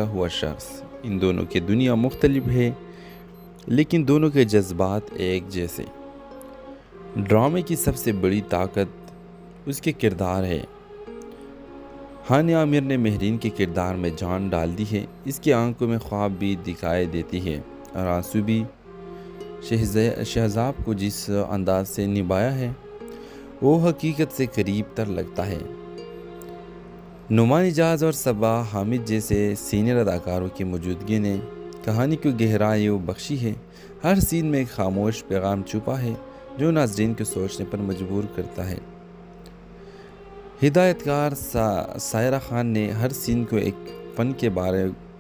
ہوا شخص، ان دونوں کی دنیا مختلف ہے لیکن دونوں کے جذبات ایک جیسے۔ ڈرامے کی سب سے بڑی طاقت اس کے کردار ہے۔ ہانیہ عامر نے مہرین کے کردار میں جان ڈال دی ہے۔ اس کی آنکھوں میں خواب بھی دکھائی دیتی ہے اور آنسو بھی۔ شہزاب کو جس انداز سے نبھایا ہے وہ حقیقت سے قریب تر لگتا ہے۔ نعمان اجاز اور صبا حامد جیسے سینئر اداکاروں کی موجودگی نے کہانی کو گہرائی بخشی ہے۔ ہر سین میں ایک خاموش پیغام چھپا ہے جو ناظرین کو سوچنے پر مجبور کرتا ہے۔ ہدایت کار سائرہ خان نے ہر سین کو ایک فن کے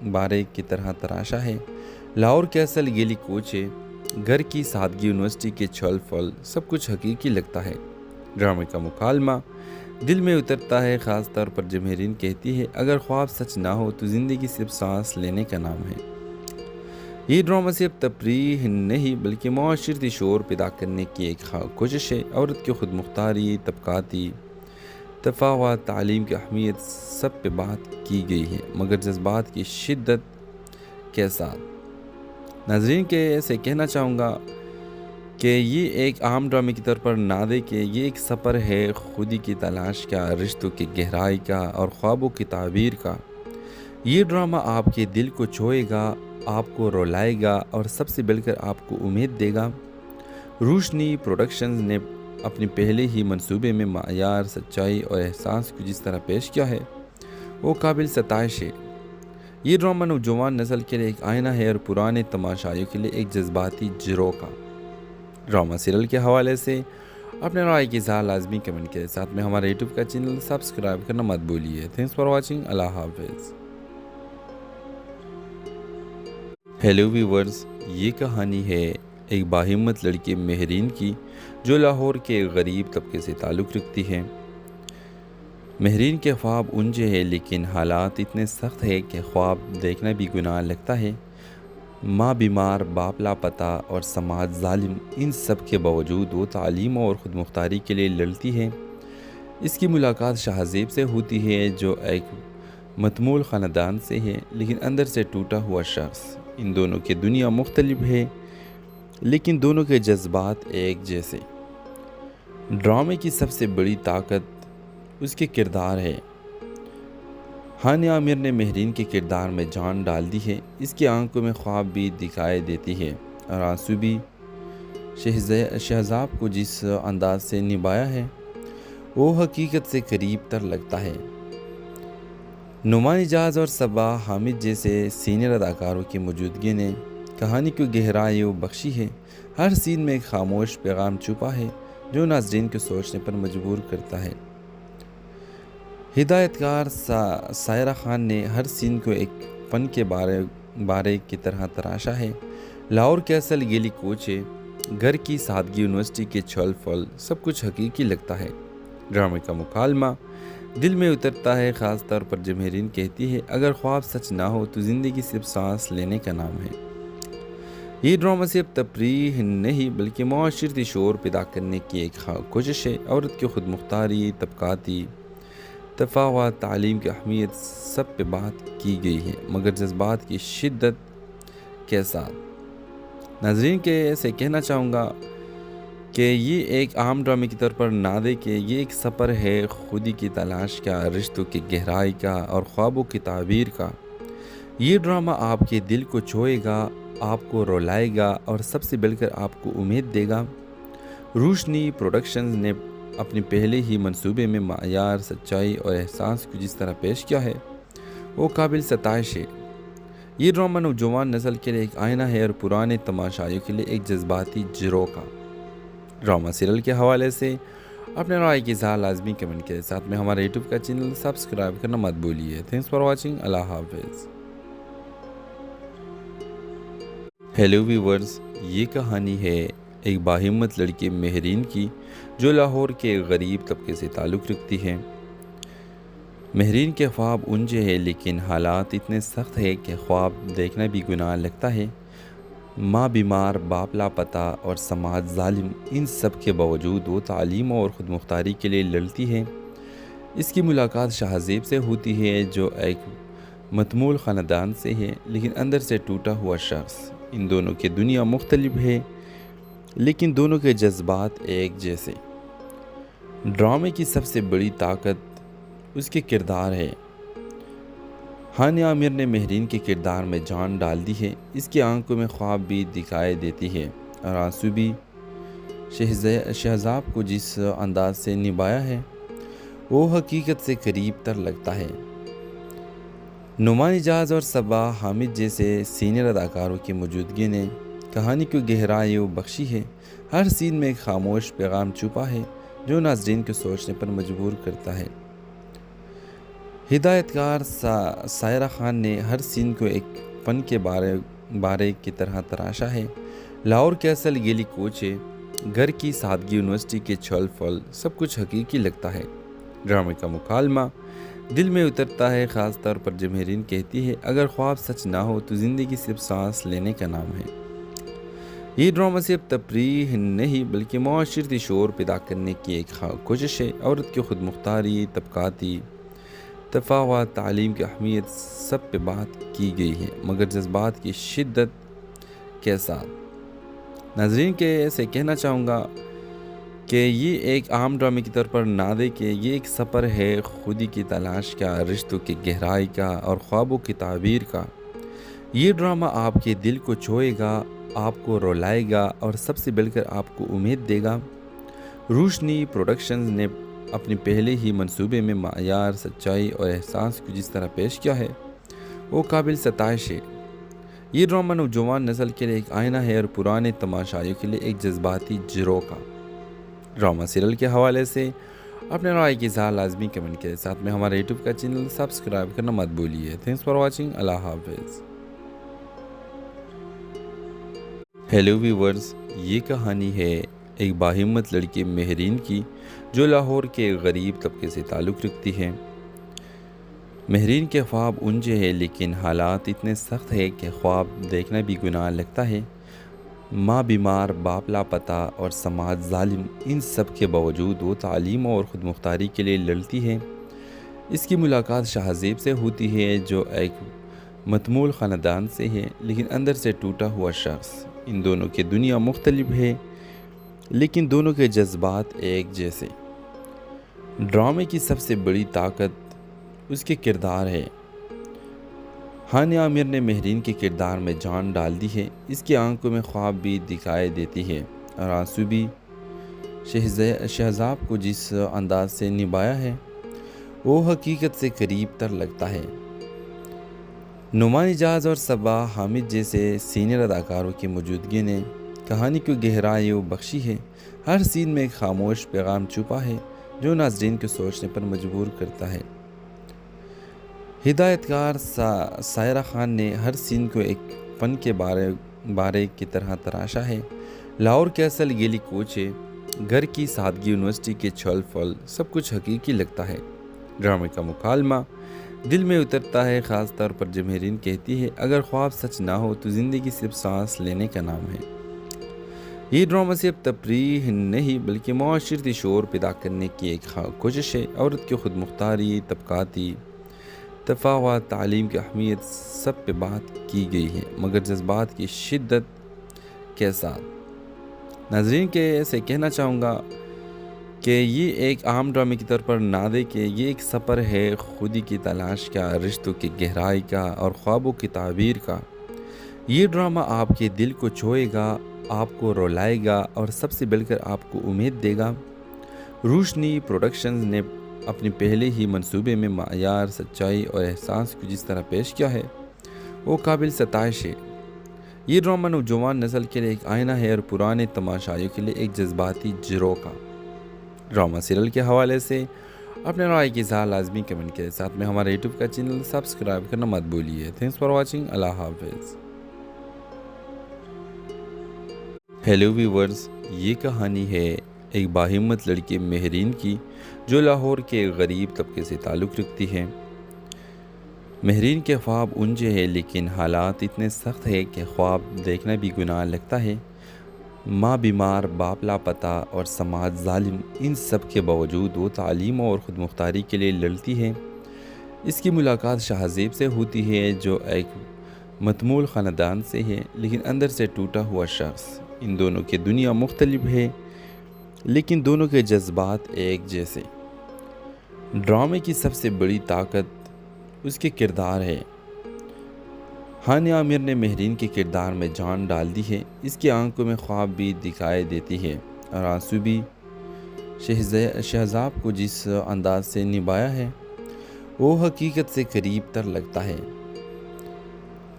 بارے کی طرح تراشا ہے۔ لاہور کیسل گیلی کوچے، گھر کی سادگی، یونیورسٹی کے چھل پھل، سب کچھ حقیقی لگتا ہے۔ ڈرامے کا مکالمہ دل میں اترتا ہے، خاص طور پر جب مہرین کہتی ہے اگر خواب سچ نہ ہو تو زندگی صرف سانس لینے کا نام ہے۔ یہ ڈرامہ صرف تفریح نہیں بلکہ معاشرتی شعور پیدا کرنے کی ایک کوشش ہے۔ عورت کی خود مختاری، طبقاتی تفاوت، تعلیم کی اہمیت، سب پہ بات کی گئی ہے، مگر جذبات کی شدت کے ساتھ۔ ناظرین کے ایسے کہنا چاہوں گا کہ یہ ایک عام ڈرامے کی طور پر نہ دے کہ یہ ایک سفر ہے خودی کی تلاش کا، رشتوں کی گہرائی کا اور خوابوں کی تعبیر کا۔ یہ ڈرامہ آپ کے دل کو چھوئے گا، آپ کو رولائے گا اور سب سے بڑھ کر آپ کو امید دے گا۔ روشنی پروڈکشنز نے اپنے پہلے ہی منصوبے میں معیار، سچائی اور احساس کو جس طرح پیش کیا ہے وہ قابل ستائش ہے۔ یہ ڈرامہ نوجوان نسل کے لیے ایک آئینہ ہے اور پرانے تماشائیوں کے لیے ایک جذباتی جھروکا کا۔ ڈرامہ سیریل کے حوالے سے اپنے رائے کی اظہار لازمی کمنٹ کے ساتھ میں ہمارے یوٹیوب کا چینل سبسکرائب کرنا مت بھولیے۔ Thanks for watching. اللہ حافظ۔ ہیلو ویورز، یہ کہانی ہے ایک باہمت لڑکی مہرین کی جو لاہور کے غریب طبقے سے تعلق رکھتی ہے۔ مہرین کے خواب اونچے ہیں لیکن حالات اتنے سخت ہیں کہ خواب دیکھنا بھی گناہ لگتا ہے۔ ماں بیمار، باپ لاپتہ اور سماج ظالم، ان سب کے باوجود وہ تعلیم اور خود مختاری کے لیے لڑتی ہے۔ اس کی ملاقات شہزیب سے ہوتی ہے جو ایک متمول خاندان سے ہے لیکن اندر سے ٹوٹا ہوا شخص۔ ان دونوں کی دنیا مختلف ہے لیکن دونوں کے جذبات ایک جیسے۔ ڈرامے کی سب سے بڑی طاقت اس کے کردار ہے۔ ہانیہ عامر نے مہرین کے کردار میں جان ڈال دی ہے۔ اس کی آنکھوں میں خواب بھی دکھائی دیتی ہے اور آنسو بھی۔ شہزاب کو جس انداز سے نبھایا ہے وہ حقیقت سے قریب تر لگتا ہے۔ نعمان اجاز اور صبا حامد جیسے سینئر اداکاروں کی موجودگی نے کہانی کو گہرائی بخشی ہے۔ ہر سین میں ایک خاموش پیغام چھپا ہے جو ناظرین کو سوچنے پر مجبور کرتا ہے۔ ہدایت کار سائرہ خان نے ہر سین کو ایک فن کے بارے کی طرح تراشا ہے۔ لاہور کیسل گیلی کوچے، گھر کی سادگی، یونیورسٹی کے چھل پھل، سب کچھ حقیقی لگتا ہے۔ ڈرامے کا مکالمہ دل میں اترتا ہے، خاص طور پر جب مہرین کہتی ہے اگر خواب سچ نہ ہو تو زندگی صرف سانس لینے کا نام ہے۔ یہ ڈرامہ صرف تفریح نہیں بلکہ معاشرتی شعور پیدا کرنے کی ایک کوشش ہے۔ عورت کی خود مختاری، طبقاتی تفاوت، تعلیم کی اہمیت، سب پہ بات کی گئی ہے، مگر جذبات کی شدت کے ساتھ۔ ناظرین کے ایسے کہنا چاہوں گا کہ یہ ایک عام ڈرامے کی طور پر نہ دے کہ یہ ایک سفر ہے خودی کی تلاش کا، رشتوں کی گہرائی کا اور خوابوں کی تعبیر کا۔ یہ ڈرامہ آپ کے دل کو چھوئے گا، آپ کو رولائے گا اور سب سے بڑھ کر آپ کو امید دے گا۔ روشنی پروڈکشنز نے اپنے پہلے ہی منصوبے میں معیار، سچائی اور احساس کو جس طرح پیش کیا ہے وہ قابل ستائش ہے۔ یہ ڈرامہ نوجوان نسل کے لیے ایک آئینہ ہے اور پرانے تماشائیوں کے لیے ایک جذباتی جھروکا کا۔ ڈرامہ سیریل کے حوالے سے اپنے رائے کی اظہار لازمی کمنٹ کے ساتھ میں ہمارے یوٹیوب کا چینل سبسکرائب کرنا مت بھولیے۔ Thanks for watching. اللہ حافظ۔ ہیلو ویورز، یہ کہانی ہے ایک باہمت لڑکی مہرین کی جو لاہور کے غریب طبقے سے تعلق رکھتی ہے۔ مہرین کے خواب اونچے ہیں لیکن حالات اتنے سخت ہیں کہ خواب دیکھنا بھی گناہ لگتا ہے۔ ماں بیمار، باپ لاپتہ اور سماج ظالم، ان سب کے باوجود وہ تعلیم اور خود مختاری کے لیے لڑتی ہے۔ اس کی ملاقات شہزیب سے ہوتی ہے جو ایک متمول خاندان سے ہے لیکن اندر سے ٹوٹا ہوا شخص۔ ان دونوں کی دنیا مختلف ہے لیکن دونوں کے جذبات ایک جیسے۔ ڈرامے کی سب سے بڑی طاقت اس کے کردار ہے۔ ہانیہ عامر نے مہرین کے کردار میں جان ڈال دی ہے۔ اس کی آنکھوں میں خواب بھی دکھائی دیتی ہے اور آنسو بھی۔ شہزاب کو جس انداز سے نبھایا ہے وہ حقیقت سے قریب تر لگتا ہے۔ نعمان اجاز اور صبا حامد جیسے سینئر اداکاروں کی موجودگی نے کہانی کو گہرائی بخشی ہے۔ ہر سین میں ایک خاموش پیغام چھپا ہے جو ناظرین کو سوچنے پر مجبور کرتا ہے۔ ہدایت کار سائرہ خان نے ہر سین کو ایک فن کے بارے کی طرح تراشا ہے۔ لاہور کے اصل گیلی کوچے، گھر کی سادگی، یونیورسٹی کے چھل پھل، سب کچھ حقیقی لگتا ہے۔ ڈرامے کا مکالمہ دل میں اترتا ہے، خاص طور پر جب مہرین کہتی ہے اگر خواب سچ نہ ہو تو زندگی صرف سانس لینے کا نام ہے۔ یہ ڈرامہ صرف تفریح نہیں بلکہ معاشرتی شعور پیدا کرنے کی ایک کوشش ہے۔ عورت کی خود مختاری، طبقاتی تفاوت، تعلیم کی اہمیت، سب پہ بات کی گئی ہے مگر جذبات کی شدت کے ساتھ۔ ناظرین کے ایسے کہنا چاہوں گا کہ یہ ایک عام ڈرامے کی طور پر نہ دیکھیں، یہ ایک سفر ہے خودی کی تلاش کا، رشتوں کی گہرائی کا اور خوابوں کی تعبیر کا۔ یہ ڈرامہ آپ کے دل کو چھوئے گا، آپ کو رولائے گا اور سب سے بڑھ کر آپ کو امید دے گا۔ روشنی پروڈکشنز نے اپنے پہلے ہی منصوبے میں معیار، سچائی اور احساس کو جس طرح پیش کیا ہے وہ قابل ستائش ہے۔ یہ ڈرامہ نوجوان نسل کے لیے ایک آئینہ ہے اور پرانے تماشائیوں کے لیے ایک جذباتی جھروکا۔ ڈرامہ سیریل کے حوالے سے اپنے رائے کی اظہار لازمی کمنٹ کے ساتھ میں ہمارے یوٹیوب کا چینل سبسکرائب کرنا مت بھولیے۔ Thanks for watching. اللہ حافظ۔ ہیلو ویورز، یہ کہانی ہے ایک باہمت لڑکی مہرین کی جو لاہور کے غریب طبقے سے تعلق رکھتی ہے۔ مہرین کے خواب اونچے ہیں لیکن حالات اتنے سخت ہیں کہ خواب دیکھنا بھی گناہ لگتا ہے۔ ماں بیمار، باپ لاپتہ اور سماج ظالم، ان سب کے باوجود وہ تعلیم اور خود مختاری کے لیے لڑتی ہے۔ اس کی ملاقات شہزیب سے ہوتی ہے جو ایک متمول خاندان سے ہے لیکن اندر سے ٹوٹا ہوا شخص۔ ان دونوں کی دنیا مختلف ہے لیکن دونوں کے جذبات ایک جیسے۔ ڈرامے کی سب سے بڑی طاقت اس کے کردار ہے۔ ہانیہ عامر نے مہرین کے کردار میں جان ڈال دی ہے۔ اس کی آنکھوں میں خواب بھی دکھائی دیتی ہے اور آنسو بھی۔ شہزاب کو جس انداز سے نبھایا ہے وہ حقیقت سے قریب تر لگتا ہے۔ نعمان اجاز اور صبا حامد جیسے سینئر اداکاروں کی موجودگی نے کہانی کو گہرائی بخشی ہے۔ ہر سین میں ایک خاموش پیغام چھپا ہے جو ناظرین کو سوچنے پر مجبور کرتا ہے۔ ہدایت کار سائرہ خان نے ہر سین کو ایک فن کے بارے کی طرح تراشا ہے۔ لاہور کے اصل گیلی کوچے، گھر کی سادگی، یونیورسٹی کے چھل پھل، سب کچھ حقیقی لگتا ہے۔ ڈرامے کا مکالمہ دل میں اترتا ہے، خاص طور پر جب مہرین کہتی ہے اگر خواب سچ نہ ہو تو زندگی صرف سانس لینے کا نام ہے۔ یہ ڈرامہ صرف تفریح نہیں بلکہ معاشرتی شعور پیدا کرنے کی ایک کوشش ہے۔ عورت کی خود مختاری، طبقاتی تفاوت، تعلیم کی اہمیت، سب پہ بات کی گئی ہے مگر جذبات کی شدت کے ساتھ۔ ناظرین کے ایسے کہنا چاہوں گا کہ یہ ایک عام ڈرامے کی طور پر نہ دیکھیں، یہ ایک سفر ہے خودی کی تلاش کا، رشتوں کی گہرائی کا اور خوابوں کی تعبیر کا۔ یہ ڈرامہ آپ کے دل کو چھوئے گا، آپ کو رولائے گا اور سب سے بڑھ کر آپ کو امید دے گا۔ روشنی پروڈکشنز نے اپنے پہلے ہی منصوبے میں معیار، سچائی اور احساس کو جس طرح پیش کیا ہے وہ قابل ستائش ہے۔ یہ ڈرامہ نوجوان نسل کے لیے ایک آئینہ ہے اور پرانے تماشائیوں کے لیے ایک جذباتی جھروکا۔ ڈرامہ سیریل کے حوالے سے اپنے رائے کی اظہار لازمی کمنٹ کے ساتھ میں ہمارے یوٹیوب کا چینل سبسکرائب کرنا مت بھولیے۔ Thanks for watching. اللہ حافظ۔ ہیلو ویورز، یہ کہانی ہے ایک باہمت لڑکی مہرین کی جو لاہور کے غریب طبقے سے تعلق رکھتی ہے۔ مہرین کے خواب اونچے ہیں لیکن حالات اتنے سخت ہیں کہ خواب دیکھنا بھی گناہ لگتا ہے۔ ماں بیمار، باپ لاپتہ اور سماج ظالم، ان سب کے باوجود وہ تعلیم اور خود مختاری کے لیے لڑتی ہے۔ اس کی ملاقات شاہزیب سے ہوتی ہے جو ایک متمول خاندان سے ہے لیکن اندر سے ٹوٹا ہوا شخص۔ ان دونوں کی دنیا مختلف ہے لیکن دونوں کے جذبات ایک جیسے۔ ڈرامے کی سب سے بڑی طاقت اس کے کردار ہے۔ ہانیہ عامر نے مہرین کے کردار میں جان ڈال دی ہے۔ اس کی آنکھوں میں خواب بھی دکھائی دیتی ہے اور آنسو بھی۔ شہزاب کو جس انداز سے نبھایا ہے وہ حقیقت سے قریب تر لگتا ہے۔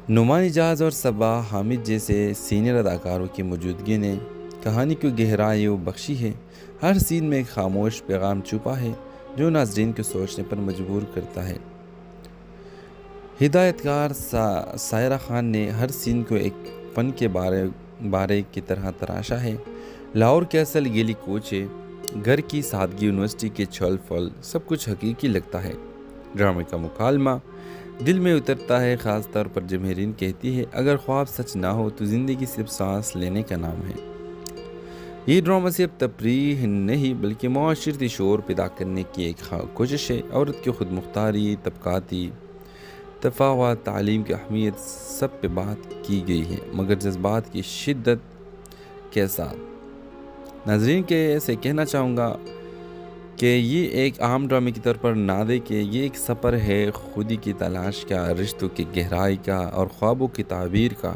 نعمان اجاز اور صبا حامد جیسے سینئر اداکاروں کی موجودگی نے کہانی کو گہرائی بخشی ہے۔ ہر سین میں ایک خاموش پیغام چھپا ہے جو ناظرین کو سوچنے پر مجبور کرتا ہے۔ ہدایت کار سائرہ خان نے ہر سین کو ایک فن کے بارے کی طرح تراشا ہے۔ لاہور کیسل گیلی کوچے، گھر کی سادگی، یونیورسٹی کے چھل پھل، سب کچھ حقیقی لگتا ہے۔ ڈرامے کا مکالمہ دل میں اترتا ہے، خاص طور پر جب مہرین کہتی ہے اگر خواب سچ نہ ہو تو زندگی صرف سانس لینے کا نام ہے۔ یہ ڈرامہ صرف تفریح نہیں بلکہ معاشرتی شعور پیدا کرنے کی ایک کوشش ہے۔ عورت کی خود مختاری، طبقاتی تفاوت، تعلیم کی اہمیت، سب پہ بات کی گئی ہے مگر جذبات کی شدت کے ساتھ۔ ناظرین کے ایسے کہنا چاہوں گا کہ یہ ایک عام ڈرامے کی طور پر نہ دیکھیں، یہ ایک سفر ہے خودی کی تلاش کا، رشتوں کی گہرائی کا اور خوابوں کی تعبیر کا۔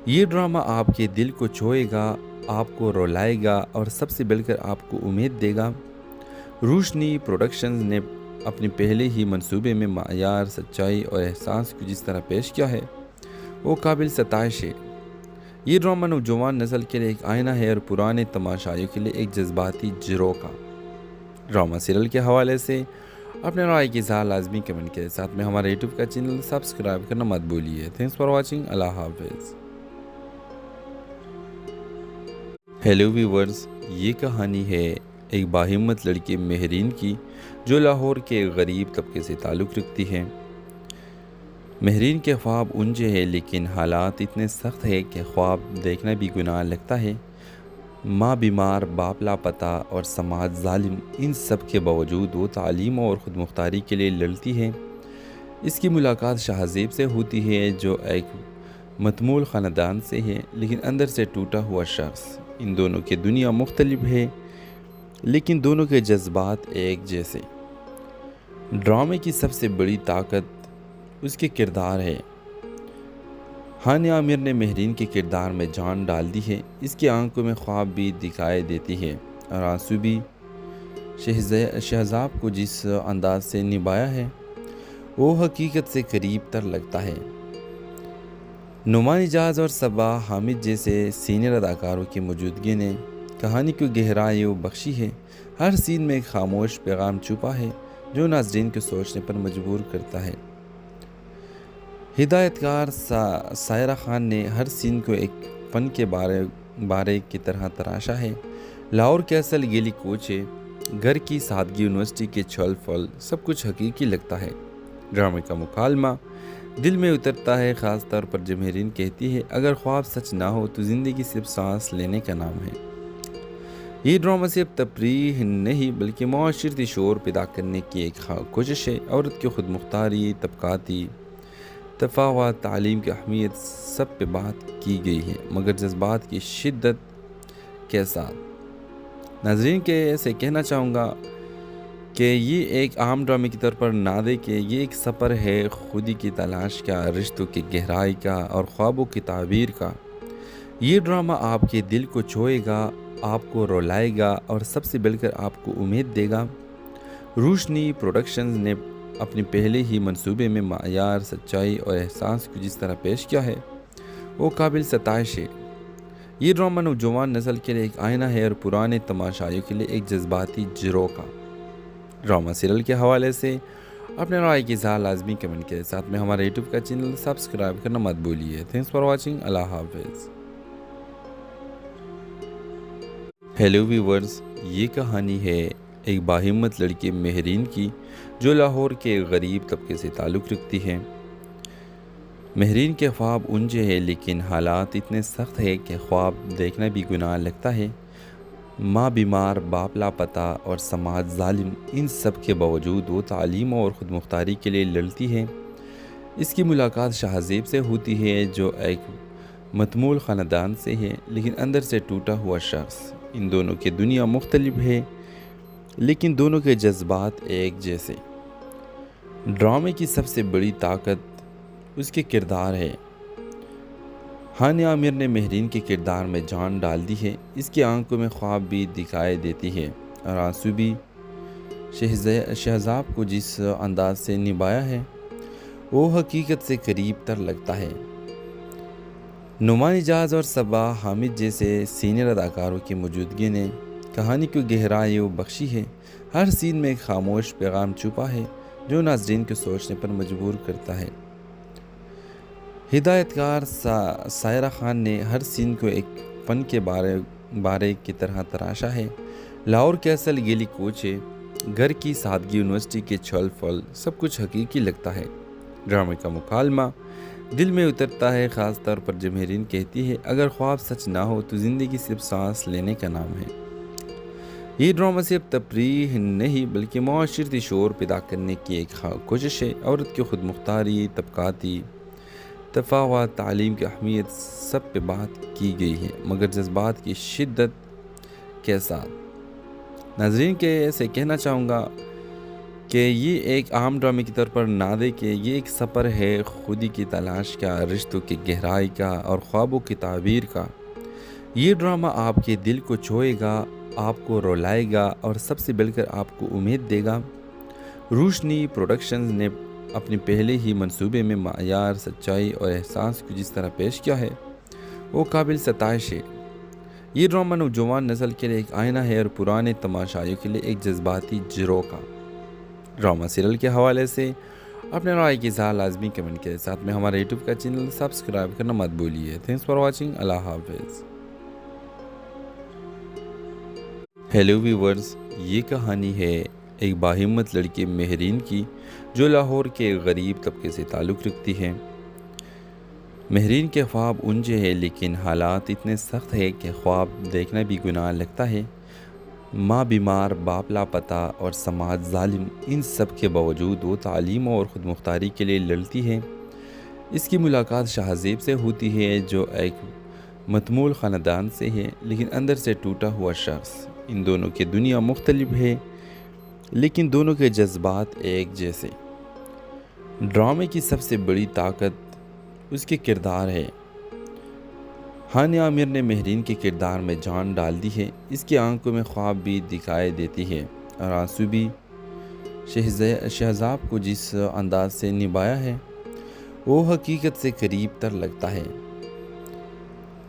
یہ ڈرامہ آپ کے دل کو چھوئے گا، آپ کو رولائے گا اور سب سے بڑھ کر آپ کو امید دے گا۔ روشنی پروڈکشنز نے اپنے پہلے ہی منصوبے میں معیار، سچائی اور احساس کو جس طرح پیش کیا ہے وہ قابل ستائش ہے۔ یہ ڈرامہ نوجوان نسل کے لیے ایک آئینہ ہے اور پرانے تماشائیوں کے لیے ایک جذباتی جھروکا۔ ڈرامہ سیریل کے حوالے سے اپنے رائے کی اظہار لازمی کمنٹ کے ساتھ میں ہمارے یوٹیوب کا چینل سبسکرائب کرنا مت بھولیے۔ Thanks for watching. اللہ حافظ۔ ہیلو ویورز، یہ کہانی ہے ایک باہمت لڑکی مہرین کی جو لاہور کے غریب طبقے سے تعلق رکھتی ہے۔ مہرین کے خواب اونچے ہیں لیکن حالات اتنے سخت ہیں کہ خواب دیکھنا بھی گناہ لگتا ہے۔ ماں بیمار، باپ لاپتہ اور سماج ظالم، ان سب کے باوجود وہ تعلیم اور خود مختاری کے لیے لڑتی ہے۔ اس کی ملاقات شاہزیب سے ہوتی ہے جو ایک متمول خاندان سے ہے لیکن اندر سے ٹوٹا ہوا شخص۔ ان دونوں کی دنیا مختلف ہے لیکن دونوں کے جذبات ایک جیسے۔ ڈرامے کی سب سے بڑی طاقت اس کے کردار ہے۔ ہانیہ عامر نے مہرین کے کردار میں جان ڈال دی ہے۔ اس کی آنکھوں میں خواب بھی دکھائی دیتی ہے اور آنسو بھی۔ شہزاب کو جس انداز سے نبھایا ہے وہ حقیقت سے قریب تر لگتا ہے۔ نعمان اجاز اور صبا حامد جیسے سینئر اداکاروں کی موجودگی نے کہانی کو گہرائی بخشی ہے۔ ہر سین میں ایک خاموش پیغام چھپا ہے جو ناظرین کو سوچنے پر مجبور کرتا ہے۔ ہدایت کار سائرہ خان نے ہر سین کو ایک فن کے بارے کی طرح تراشا ہے۔ لاہور کیسل گیلی کوچے، گھر کی سادگی، یونیورسٹی کے چھل پھل، سب کچھ حقیقی لگتا ہے۔ ڈرامے کا مکالمہ دل میں اترتا ہے، خاص طور پر جب مہرین کہتی ہے اگر خواب سچ نہ ہو تو زندگی صرف سانس لینے کا نام ہے۔ یہ ڈرامہ صرف تفریح نہیں بلکہ معاشرتی شعور پیدا کرنے کی ایک کوشش ہے۔ عورت کی خود مختاری، طبقاتی تفاوت، تعلیم کی اہمیت، سب پہ بات کی گئی ہے مگر جذبات کی شدت کے ساتھ۔ ناظرین کے ایسے کہنا چاہوں گا کہ یہ ایک عام ڈرامے کی طور پر نہ دیکھیں، یہ ایک سفر ہے خودی کی تلاش کا، رشتوں کی گہرائی کا اور خوابوں کی تعبیر کا۔ یہ ڈرامہ آپ کے دل کو چھوئے گا، آپ کو رولائے گا اور سب سے بڑھ کر آپ کو امید دے گا۔ روشنی پروڈکشنز نے اپنے پہلے ہی منصوبے میں معیار، سچائی اور احساس کو جس طرح پیش کیا ہے وہ قابل ستائش ہے۔ یہ ڈرامہ نوجوان نسل کے لیے ایک آئینہ ہے اور پرانے تماشائیوں کے لیے ایک جذباتی جھروکا۔ ڈرامہ سیریل کے حوالے سے اپنے رائے کی اظہار لازمی کمنٹ کے ساتھ میں ہمارے یوٹیوب کا چینل سبسکرائب کرنا مت بھولیے۔ Thanks for watching. اللہ حافظ۔ ہیلو ویورز، یہ کہانی ہے ایک باہمت لڑکی مہرین کی جو لاہور کے غریب طبقے سے تعلق رکھتی ہے۔ مہرین کے خواب اونچے ہیں لیکن حالات اتنے سخت ہیں کہ خواب دیکھنا بھی گناہ لگتا ہے۔ ماں بیمار، باپ لاپتہ اور سماج ظالم، ان سب کے باوجود وہ تعلیم اور خود مختاری کے لیے لڑتی ہے۔ اس کی ملاقات شہزیب سے ہوتی ہے جو ایک متمول خاندان سے ہے لیکن اندر سے ٹوٹا ہوا شخص۔ ان دونوں کی دنیا مختلف ہے لیکن دونوں کے جذبات ایک جیسے۔ ڈرامے کی سب سے بڑی طاقت اس کے کردار ہے۔ ہانیہ عامر نے مہرین کے کردار میں جان ڈال دی ہے۔ اس کی آنکھوں میں خواب بھی دکھائی دیتی ہے اور آنسو بھی۔ شہزاب کو جس انداز سے نبھایا ہے وہ حقیقت سے قریب تر لگتا ہے۔ نعمان اجاز اور صبا حامد جیسے سینئر اداکاروں کی موجودگی نے کہانی کو گہرائی بخشی ہے۔ ہر سین میں ایک خاموش پیغام چھپا ہے جو ناظرین کو سوچنے پر مجبور کرتا ہے۔ ہدایت کار سائرہ خان نے ہر سین کو ایک فن کے بارے کی طرح تراشا ہے۔ لاہور کیسل گیلی کوچے، گھر کی سادگی، یونیورسٹی کے چھل پھل، سب کچھ حقیقی لگتا ہے۔ ڈرامے کا مکالمہ دل میں اترتا ہے، خاص طور پر جب مہرین کہتی ہے اگر خواب سچ نہ ہو تو زندگی صرف سانس لینے کا نام ہے۔ یہ ڈرامہ صرف تفریح نہیں بلکہ معاشرتی شعور پیدا کرنے کی ایک کوشش ہے۔ عورت کی خود مختاری، طبقاتی تفاوت، تعلیم کی اہمیت، سب پہ بات کی گئی ہے مگر جذبات کی شدت کے ساتھ۔ ناظرین کے ایسے کہنا چاہوں گا کہ یہ ایک عام ڈرامے کے طور پر نہ دیکھیں، یہ ایک سفر ہے خودی کی تلاش کا، رشتوں کی گہرائی کا اور خوابوں کی تعبیر کا۔ یہ ڈرامہ آپ کے دل کو چھوئے گا، آپ کو رولائے گا اور سب سے بڑھ کر آپ کو امید دے گا۔ روشنی پروڈکشنز نے اپنے پہلے ہی منصوبے میں معیار، سچائی اور احساس کو جس طرح پیش کیا ہے وہ قابل ستائش ہے۔ یہ ڈرامہ نوجوان نسل کے لیے ایک آئینہ ہے اور پرانے تماشائیوں کے لیے ایک جذباتی جھروکا۔ ڈرامہ سیریل کے حوالے سے اپنے رائے کی اظہار لازمی کمنٹ کے ساتھ میں ہمارے یوٹیوب کا چینل سبسکرائب کرنا مت بھولیے۔ Thanks for watching. اللہ حافظ۔ ہیلو ویورز، یہ کہانی ہے ایک باہمت لڑکی مہرین کی جو لاہور کے غریب طبقے سے تعلق رکھتی ہے۔ مہرین کے خواب اونچے ہیں لیکن حالات اتنے سخت ہیں کہ خواب دیکھنا بھی گناہ لگتا ہے۔ ماں بیمار، باپ لاپتہ اور سماج ظالم، ان سب کے باوجود وہ تعلیم اور خود مختاری کے لیے لڑتی ہے۔ اس کی ملاقات شہزیب سے ہوتی ہے جو ایک متمول خاندان سے ہے لیکن اندر سے ٹوٹا ہوا شخص۔ ان دونوں کی دنیا مختلف ہے لیکن دونوں کے جذبات ایک جیسے۔ ڈرامے کی سب سے بڑی طاقت اس کے کردار ہے۔ ہانیہ عامر نے مہرین کے کردار میں جان ڈال دی ہے۔ اس کی آنکھوں میں خواب بھی دکھائی دیتی ہے اور آنسو بھی۔ شہزاب کو جس انداز سے نبھایا ہے وہ حقیقت سے قریب تر لگتا ہے۔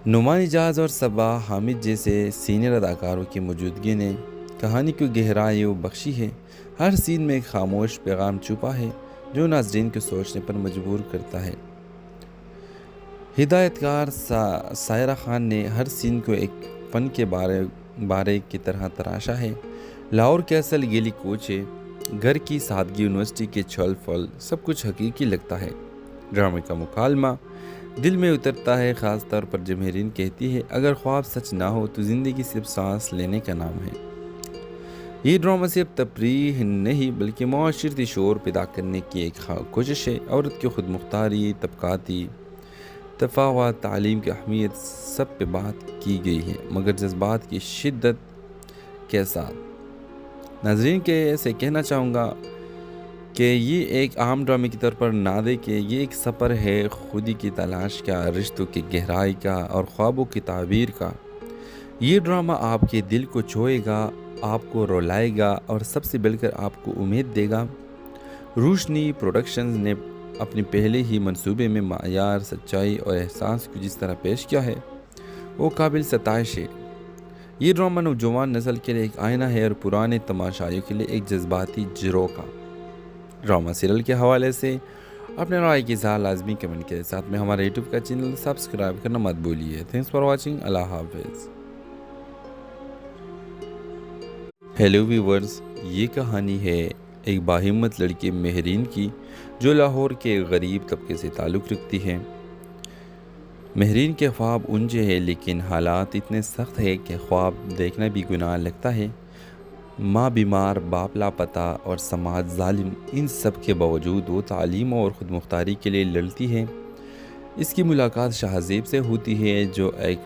نعمان اجاز اور صبا حامد جیسے سینئر اداکاروں کی موجودگی نے کہانی کو گہرائی بخشی ہے۔ ہر سین میں ایک خاموش پیغام چھپا ہے جو ناظرین کو سوچنے پر مجبور کرتا ہے۔ ہدایت کار سائرہ خان نے ہر سین کو ایک فن کے بارے کی طرح تراشا ہے۔ لاہور کیسل گیلی کوچے، گھر کی سادگی، یونیورسٹی کے چھل پھل، سب کچھ حقیقی لگتا ہے۔ ڈرامے کا مکالمہ دل میں اترتا ہے، خاص طور پر جب مہرین کہتی ہے اگر خواب سچ نہ ہو تو زندگی صرف سانس لینے کا نام ہے۔ یہ ڈرامہ صرف تفریح نہیں بلکہ معاشرتی شعور پیدا کرنے کی ایک کوشش ہے۔ عورت کی خود مختاری، طبقاتی تفاوت، تعلیم کی اہمیت، سب پہ بات کی گئی ہے مگر جذبات کی شدت کے ساتھ۔ ناظرین کے ایسے کہنا چاہوں گا کہ یہ ایک عام ڈرامے کے طور پر نہ دیکھیں، یہ ایک سفر ہے خودی کی تلاش کا، رشتوں کی گہرائی کا اور خوابوں کی تعبیر کا۔ یہ ڈرامہ آپ کے دل کو چھوئے گا، آپ کو رولائے گا اور سب سے بڑھ کر آپ کو امید دے گا۔ روشنی پروڈکشنز نے اپنے پہلے ہی منصوبے میں معیار، سچائی اور احساس کو جس طرح پیش کیا ہے وہ قابل ستائش ہے۔ یہ ڈرامہ نوجوان نسل کے لیے ایک آئینہ ہے اور پرانے تماشائیوں کے لیے ایک جذباتی جھروکا۔ ڈرامہ سیریل کے حوالے سے اپنے رائے کی اظہار لازمی کمنٹ کے ساتھ میں ہمارے یوٹیوب کا چینل سبسکرائب کرنا مت بھولیے۔ Thanks for watching. اللہ حافظ۔ ہیلو ویورز، یہ کہانی ہے ایک باہمت لڑکی مہرین کی جو لاہور کے غریب طبقے سے تعلق رکھتی ہے۔ مہرین کے خواب اونچے ہیں لیکن حالات اتنے سخت ہیں کہ خواب دیکھنا بھی گناہ لگتا ہے۔ ماں بیمار، باپ لاپتہ اور سماج ظالم، ان سب کے باوجود وہ تعلیم اور خود مختاری کے لیے لڑتی ہے۔ اس کی ملاقات شہزیب سے ہوتی ہے جو ایک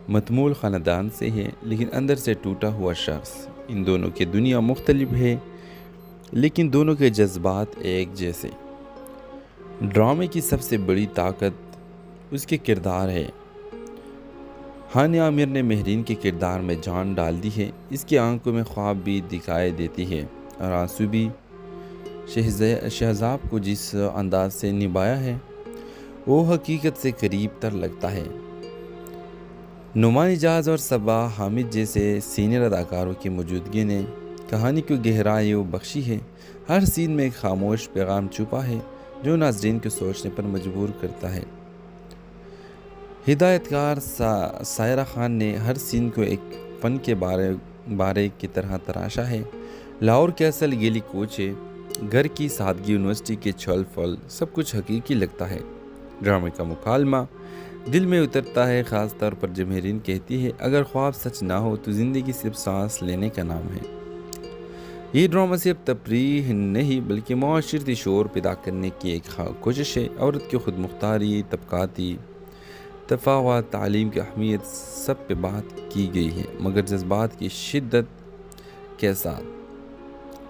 متمول خاندان سے ہے لیکن اندر سے ٹوٹا ہوا شخص۔ ان دونوں کی دنیا مختلف ہے لیکن دونوں کے جذبات ایک جیسے۔ ڈرامے کی سب سے بڑی طاقت اس کے کردار ہے۔ ہانیہ عامر نے مہرین کے کردار میں جان ڈال دی ہے۔ اس کی آنکھوں میں خواب بھی دکھائی دیتی ہے اور آنسو بھی۔ شہزاب کو جس انداز سے نبھایا ہے وہ حقیقت سے قریب تر لگتا ہے۔ نعمان اجاز اور صبا حامد جیسے سینئر اداکاروں کی موجودگی نے کہانی کو گہرائی بخشی ہے۔ ہر سین میں ایک خاموش پیغام چھپا ہے جو ناظرین کو سوچنے پر مجبور کرتا ہے۔ ہدایت کار سائرہ خان نے ہر سین کو ایک فن کے بارے کی طرح تراشا ہے۔ لاہور کیسل گیلی کوچے، گھر کی سادگی، یونیورسٹی کے چھل پھل، سب کچھ حقیقی لگتا ہے۔ ڈرامے کا مکالمہ دل میں اترتا ہے، خاص طور پر جب مہرین کہتی ہے اگر خواب سچ نہ ہو تو زندگی صرف سانس لینے کا نام ہے۔ یہ ڈرامہ صرف تفریح نہیں بلکہ معاشرتی شعور پیدا کرنے کی ایک کوشش ہے۔ عورت کی خود مختاری، طبقاتی تفاوت، تعلیم کی اہمیت، سب پہ بات کی گئی ہے مگر جذبات کی شدت کے ساتھ۔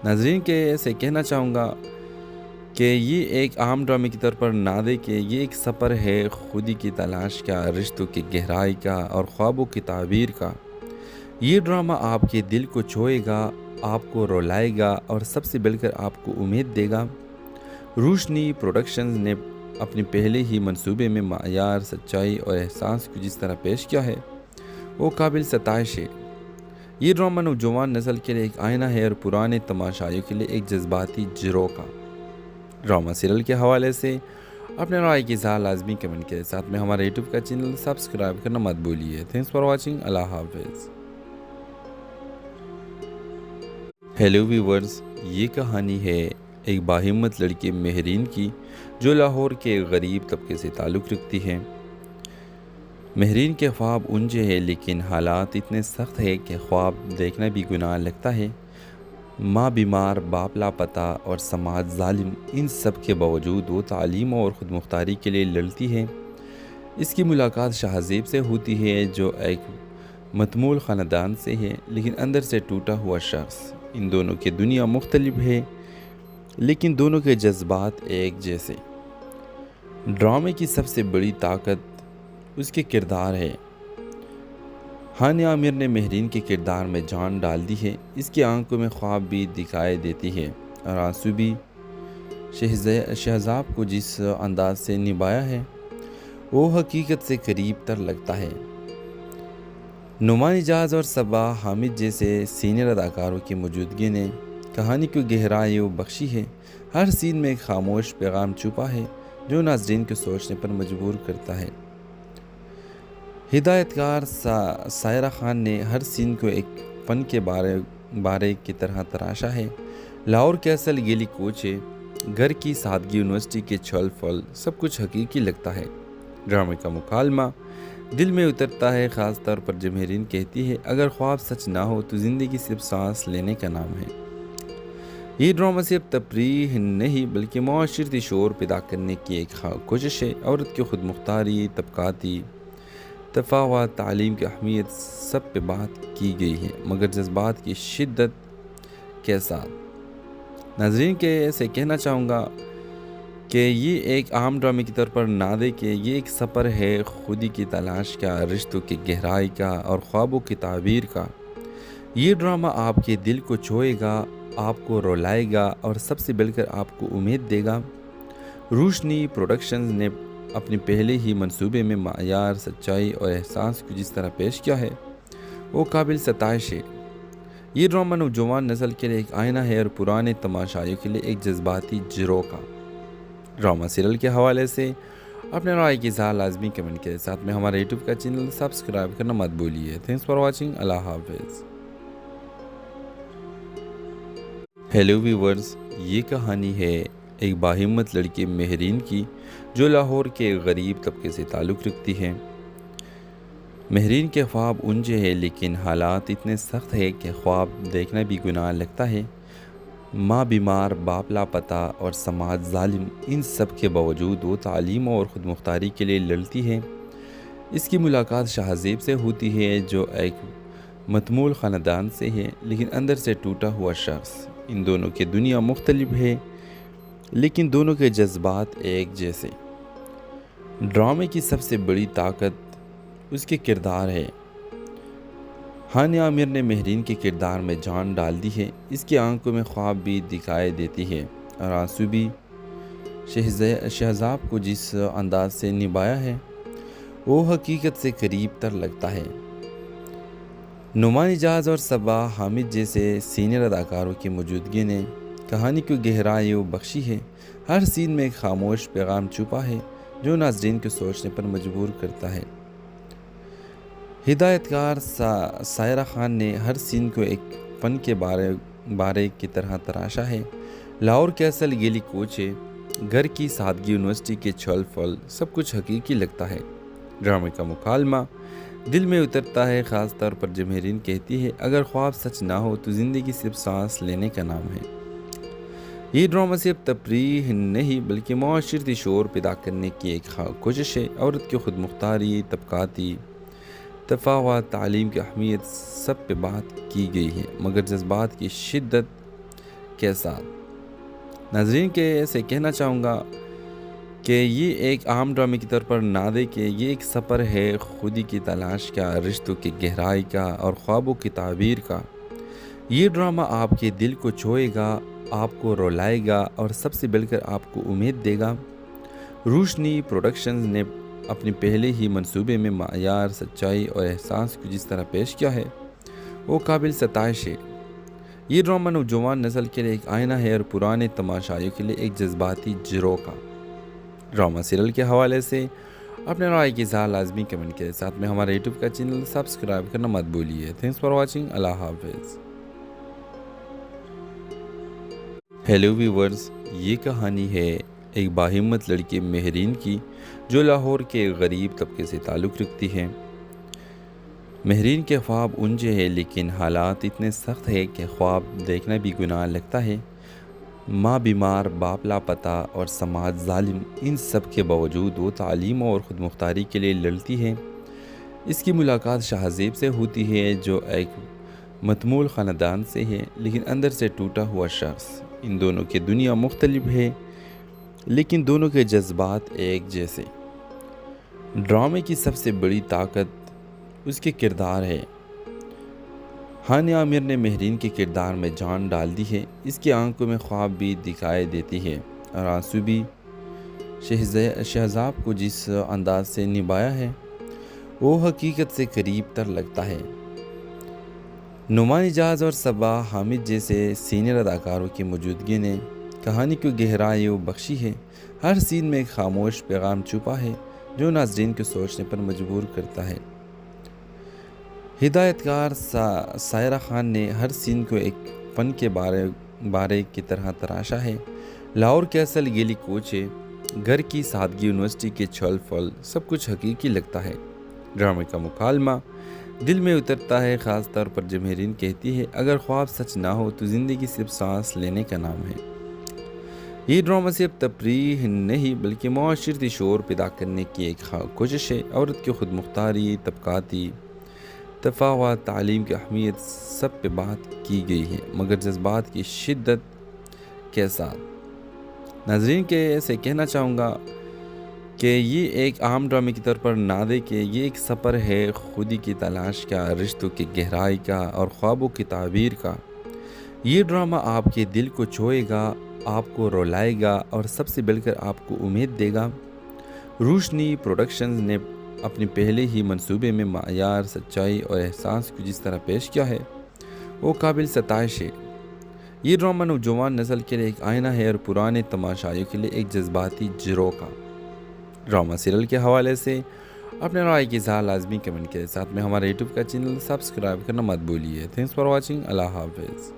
ناظرین کے ایسے کہنا چاہوں گا کہ یہ ایک عام ڈرامے کی طور پر نہ دے کہ یہ ایک سفر ہے خودی کی تلاش کا، رشتوں کی گہرائی کا اور خوابوں کی تعبیر کا۔ یہ ڈرامہ آپ کے دل کو چھوئے گا، آپ کو رولائے گا اور سب سے بڑھ کر آپ کو امید دے گا۔ روشنی پروڈکشنز نے اپنے پہلے ہی منصوبے میں معیار، سچائی اور احساس کو جس طرح پیش کیا ہے وہ قابل ستائش ہے۔ یہ ڈرامہ نوجوان نسل کے لیے ایک آئینہ ہے اور پرانے تماشائیوں کے لیے ایک جذباتی جھروکا۔ ڈرامہ سیریل کے حوالے سے اپنے رائے کی اظہار لازمی کمنٹ کے ساتھ میں ہمارے یوٹیوب کا چینل سبسکرائب کرنا مت بھولیے۔ Thanks for watching. اللہ حافظ۔ ہیلو ویورز، یہ کہانی ہے ایک باہمت لڑکی مہرین کی جو لاہور کے غریب طبقے سے تعلق رکھتی ہے۔ مہرین کے خواب اونچے ہیں لیکن حالات اتنے سخت ہیں کہ خواب دیکھنا بھی گناہ لگتا ہے۔ ماں بیمار، باپ لاپتہ اور سماج ظالم، ان سب کے باوجود وہ تعلیم اور خود مختاری کے لیے لڑتی ہے۔ اس کی ملاقات شہزیب سے ہوتی ہے جو ایک متمول خاندان سے ہے لیکن اندر سے ٹوٹا ہوا شخص۔ ان دونوں کی دنیا مختلف ہے لیکن دونوں کے جذبات ایک جیسے۔ ڈرامے کی سب سے بڑی طاقت اس کے کردار ہے۔ ہانیہ عامر نے مہرین کے کردار میں جان ڈال دی ہے۔ اس کی آنکھوں میں خواب بھی دکھائی دیتی ہے اور آنسو بھی۔ شہزاب کو جس انداز سے نبھایا ہے وہ حقیقت سے قریب تر لگتا ہے۔ نعمان اجاز اور صبا حامد جیسے سینئر اداکاروں کی موجودگی نے کہانی کو گہرائی بخشی ہے۔ ہر سین میں ایک خاموش پیغام چھپا ہے جو ناظرین کو سوچنے پر مجبور کرتا ہے۔ ہدایت کار سائرہ خان نے ہر سین کو ایک فن کے بارے کی طرح تراشا ہے۔ لاہور کیسل گیلی کوچے، گھر کی سادگی، یونیورسٹی کے چھل پھل، سب کچھ حقیقی لگتا ہے۔ ڈرامے کا مکالمہ دل میں اترتا ہے، خاص طور پر جب مہرین کہتی ہے اگر خواب سچ نہ ہو تو زندگی صرف سانس لینے کا نام ہے۔ یہ ڈرامہ صرف تفریح نہیں بلکہ معاشرتی شعور پیدا کرنے کی ایک کوشش ہے۔ عورت کی خود مختاری، طبقاتی تفاوت، تعلیم کی اہمیت، سب پہ بات کی گئی ہے مگر جذبات کی شدت کے ساتھ۔ ناظرین کے ایسے کہنا چاہوں گا کہ یہ ایک عام ڈرامے کی طور پر نہ دے کہ یہ ایک سفر ہے خودی کی تلاش کا، رشتوں کی گہرائی کا اور خوابوں کی تعبیر کا۔ یہ ڈرامہ آپ کے دل کو چھوئے گا، آپ کو رولائے گا اور سب سے بڑھ کر آپ کو امید دے گا۔ روشنی پروڈکشنز نے اپنے پہلے ہی منصوبے میں معیار، سچائی اور احساس کو جس طرح پیش کیا ہے وہ قابل ستائش ہے۔ یہ ڈرامہ نوجوان نسل کے لیے ایک آئینہ ہے اور پرانے تماشائیوں کے لیے ایک جذباتی جھروکا۔ ڈرامہ سیریل کے حوالے سے اپنے رائے کی اظہار لازمی کمنٹ کے ساتھ میں ہمارے یوٹیوب کا چینل سبسکرائب کرنا مت بھولیے۔ Thanks for watching. اللہ حافظ۔ ہیلو ویورز، یہ کہانی ہے ایک باہمت لڑکی مہرین کی جو لاہور کے غریب طبقے سے تعلق رکھتی ہے۔ مہرین کے خواب اونچے ہیں لیکن حالات اتنے سخت ہیں کہ خواب دیکھنا بھی گناہ لگتا ہے۔ ماں بیمار، باپ لاپتہ اور سماج ظالم، ان سب کے باوجود وہ تعلیم اور خود مختاری کے لیے لڑتی ہے۔ اس کی ملاقات شاہ زیب سے ہوتی ہے جو ایک متمول خاندان سے ہے لیکن اندر سے ٹوٹا ہوا شخص۔ ان دونوں کی دنیا مختلف ہے لیکن دونوں کے جذبات ایک جیسے۔ ڈرامے کی سب سے بڑی طاقت اس کے کردار ہے۔ ہانیہ عامر نے مہرین کے کردار میں جان ڈال دی ہے۔ اس کی آنکھوں میں خواب بھی دکھائی دیتی ہے اور آنسو بھی۔ شہزاب کو جس انداز سے نبھایا ہے وہ حقیقت سے قریب تر لگتا ہے۔ نعمان اجاز اور صبا حامد جیسے سینئر اداکاروں کی موجودگی نے کہانی کو گہرائی بخشی ہے۔ ہر سین میں ایک خاموش پیغام چھپا ہے جو ناظرین کو سوچنے پر مجبور کرتا ہے۔ ہدایت کار سائرہ خان نے ہر سین کو ایک فن کے بارے کی طرح تراشا ہے۔ لاہور کیسل گیلی کوچے، گھر کی سادگی، یونیورسٹی کے چھل پھل، سب کچھ حقیقی لگتا ہے۔ ڈرامے کا مکالمہ دل میں اترتا ہے، خاص طور پر جب مہرین کہتی ہے اگر خواب سچ نہ ہو تو زندگی صرف سانس لینے کا نام ہے۔ یہ ڈرامہ صرف تفریح نہیں بلکہ معاشرتی شعور پیدا کرنے کی ایک کوشش ہے۔ عورت کی خود مختاری، طبقاتی تفاوت، تعلیم کی اہمیت، سب پہ بات کی گئی ہے مگر جذبات کی شدت کے ساتھ۔ ناظرین کے ایسے کہنا چاہوں گا کہ یہ ایک عام ڈرامے کی طور پر نہ دیکھیں، یہ ایک سفر ہے خودی کی تلاش کا، رشتوں کی گہرائی کا اور خوابوں کی تعبیر کا۔ یہ ڈرامہ آپ کے دل کو چھوئے گا، آپ کو رولائے گا اور سب سے بڑھ کر آپ کو امید دے گا۔ روشنی پروڈکشنز نے اپنے پہلے ہی منصوبے میں معیار، سچائی اور احساس کو جس طرح پیش کیا ہے وہ قابل ستائش ہے۔ یہ ڈرامہ نوجوان نسل کے لیے ایک آئینہ ہے اور پرانے تماشائیوں کے لیے ایک جذباتی جھروک کا۔ ڈرامہ سیریل کے حوالے سے اپنے رائے کی اظہار لازمی کمنٹ کے ساتھ میں ہمارے یوٹیوب کا چینل سبسکرائب کرنا مت بھولیے۔ Thanks for watching. اللہ حافظ۔ ہیلو ویورز، یہ کہانی ہے ایک باہمت لڑکی مہرین کی جو لاہور کے غریب طبقے سے تعلق رکھتی ہے۔ مہرین کے خواب اونچے ہیں لیکن حالات اتنے سخت ہیں کہ خواب دیکھنا بھی گناہ لگتا ہے۔ ماں بیمار، باپ لاپتہ اور سماج ظالم، ان سب کے باوجود وہ تعلیم اور خود مختاری کے لیے لڑتی ہے۔ اس کی ملاقات شاہ زیب سے ہوتی ہے جو ایک متمول خاندان سے ہے لیکن اندر سے ٹوٹا ہوا شخص۔ ان دونوں کی دنیا مختلف ہے لیکن دونوں کے جذبات ایک جیسے۔ ڈرامے کی سب سے بڑی طاقت اس کے کردار ہے۔ ہانیہ عامر نے مہرین کے کردار میں جان ڈال دی ہے۔ اس کی آنکھوں میں خواب بھی دکھائی دیتی ہے اور آنسو بھی۔ شہزاب کو جس انداز سے نبھایا ہے وہ حقیقت سے قریب تر لگتا ہے۔ نعمان اجاز اور صبا حامد جیسے سینئر اداکاروں کی موجودگی نے کہانی کو گہرائی بخشی ہے۔ ہر سین میں ایک خاموش پیغام چھپا ہے جو ناظرین کو سوچنے پر مجبور کرتا ہے۔ ہدایت کار سائرہ خان نے ہر سین کو ایک فن کے بارے کی طرح تراشا ہے۔ لاہور کیسل گیلی کوچے، گھر کی سادگی، یونیورسٹی کے چھل پھل، سب کچھ حقیقی لگتا ہے۔ ڈرامے کا مکالمہ دل میں اترتا ہے، خاص طور پر جب مہرین کہتی ہے اگر خواب سچ نہ ہو تو زندگی صرف سانس لینے کا نام ہے۔ یہ ڈرامہ صرف تفریح نہیں بلکہ معاشرتی شعور پیدا کرنے کی ایک کوشش ہے۔ عورت کی خود مختاری، طبقاتی تفاوت، تعلیم کی اہمیت، سب پہ بات کی گئی ہے مگر جذبات کی شدت کے ساتھ۔ ناظرین کے ایسے کہنا چاہوں گا کہ یہ ایک عام ڈرامے کی طور پر نہ دیکھیں، یہ ایک سفر ہے خودی کی تلاش کا، رشتوں کی گہرائی کا اور خوابوں کی تعبیر کا۔ یہ ڈرامہ آپ کے دل کو چھوئے گا، آپ کو رولائے گا اور سب سے بڑھ کر آپ کو امید دے گا۔ روشنی پروڈکشنز نے اپنے پہلے ہی منصوبے میں معیار، سچائی اور احساس کو جس طرح پیش کیا ہے وہ قابل ستائش ہے۔ یہ ڈرامہ نوجوان نسل کے لیے ایک آئینہ ہے اور پرانے تماشائیوں کے لیے ایک جذباتی جھروک کا۔ ڈرامہ سیریل کے حوالے سے اپنے رائے کی اظہار لازمی کمنٹ کے ساتھ میں ہمارے یوٹیوب کا چینل سبسکرائب کرنا مت بھولیے۔ Thanks for watching. اللہ حافظ۔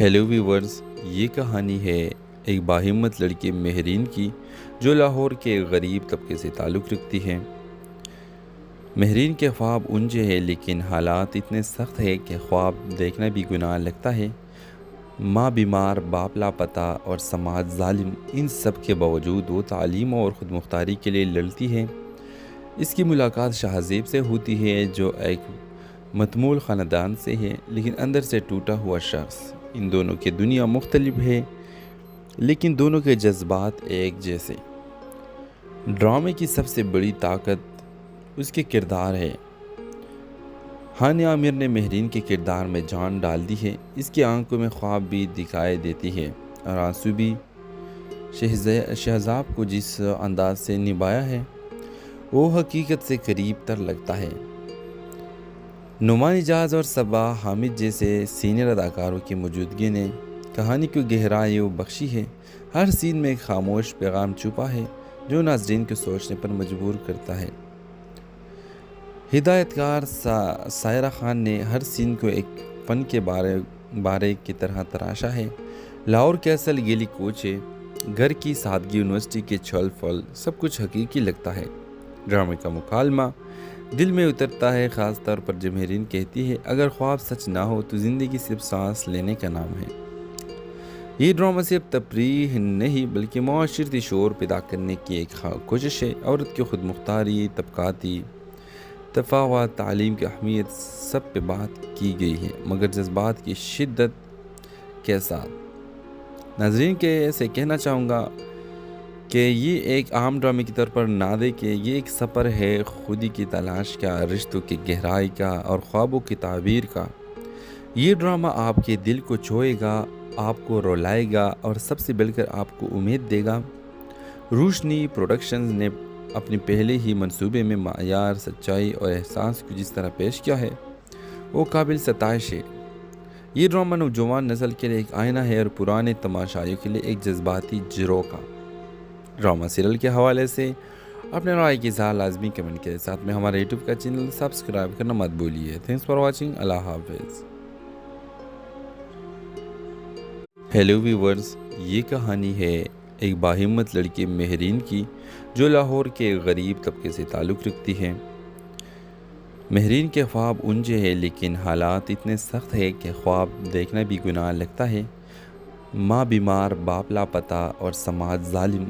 ہیلو ویورز، یہ کہانی ہے ایک باہمت لڑکی مہرین کی جو لاہور کے غریب طبقے سے تعلق رکھتی ہے۔ مہرین کے خواب اونچے ہیں لیکن حالات اتنے سخت ہیں کہ خواب دیکھنا بھی گناہ لگتا ہے۔ ماں بیمار، باپ لاپتہ اور سماج ظالم، ان سب کے باوجود وہ تعلیم اور خود مختاری کے لیے لڑتی ہے۔ اس کی ملاقات شاہ زیب سے ہوتی ہے جو ایک متمول خاندان سے ہے لیکن اندر سے ٹوٹا ہوا شخص۔ ان دونوں کی دنیا مختلف ہے لیکن دونوں کے جذبات ایک جیسے۔ ڈرامے کی سب سے بڑی طاقت اس کے کردار ہے۔ ہانیہ عامر نے مہرین کے کردار میں جان ڈال دی ہے۔ اس کی آنکھوں میں خواب بھی دکھائی دیتی ہے اور آنسو بھی۔ شہزاب کو جس انداز سے نبھایا ہے وہ حقیقت سے قریب تر لگتا ہے۔ نعمان اجاز اور صبا حامد جیسے سینئر اداکاروں کی موجودگی نے کہانی کو گہرائی بخشی ہے۔ ہر سین میں ایک خاموش پیغام چھپا ہے جو ناظرین کو سوچنے پر مجبور کرتا ہے۔ ہدایت کار سائرہ خان نے ہر سین کو ایک فن کے بارے کی طرح تراشا ہے۔ لاہور کیسل گیلی کوچے، گھر کی سادگی، یونیورسٹی کے چھل پھل، سب کچھ حقیقی لگتا ہے۔ ڈرامے کا مکالمہ دل میں اترتا ہے، خاص طور پر جب مہرین کہتی ہے اگر خواب سچ نہ ہو تو زندگی صرف سانس لینے کا نام ہے۔ یہ ڈرامہ صرف تفریح نہیں بلکہ معاشرتی شعور پیدا کرنے کی ایک کوشش ہے۔ عورت کی خود مختاری، طبقاتی تفاوت، تعلیم کی اہمیت، سب پہ بات کی گئی ہے مگر جذبات کی شدت کے ساتھ۔ ناظرین کے سے کہنا چاہوں گا کہ یہ ایک عام ڈرامے کی طور پر نہ دیکھیں، یہ ایک سفر ہے خودی کی تلاش کا، رشتوں کی گہرائی کا اور خوابوں کی تعبیر کا۔ یہ ڈرامہ آپ کے دل کو چھوئے گا، آپ کو رولائے گا اور سب سے بڑھ کر آپ کو امید دے گا۔ روشنی پروڈکشنز نے اپنے پہلے ہی منصوبے میں معیار، سچائی اور احساس کو جس طرح پیش کیا ہے وہ قابل ستائش ہے۔ یہ ڈرامہ نوجوان نسل کے لیے ایک آئینہ ہے اور پرانے تماشائیوں کے لیے ایک جذباتی جھروکا۔ ڈرامہ سیریل کے حوالے سے اپنے رائے کی اظہار لازمی کمنٹ کے ساتھ میں ہمارے یوٹیوب کا چینل سبسکرائب کرنا مت بھولیے۔ Thanks for watching. اللہ حافظ۔ ہیلو ویورز، یہ کہانی ہے ایک باہمت لڑکی مہرین کی جو لاہور کے غریب طبقے سے تعلق رکھتی ہے۔ مہرین کے خواب اونچے ہیں لیکن حالات اتنے سخت ہیں کہ خواب دیکھنا بھی گناہ لگتا ہے۔ ماں بیمار، باپ لاپتہ اور سماج ظالم،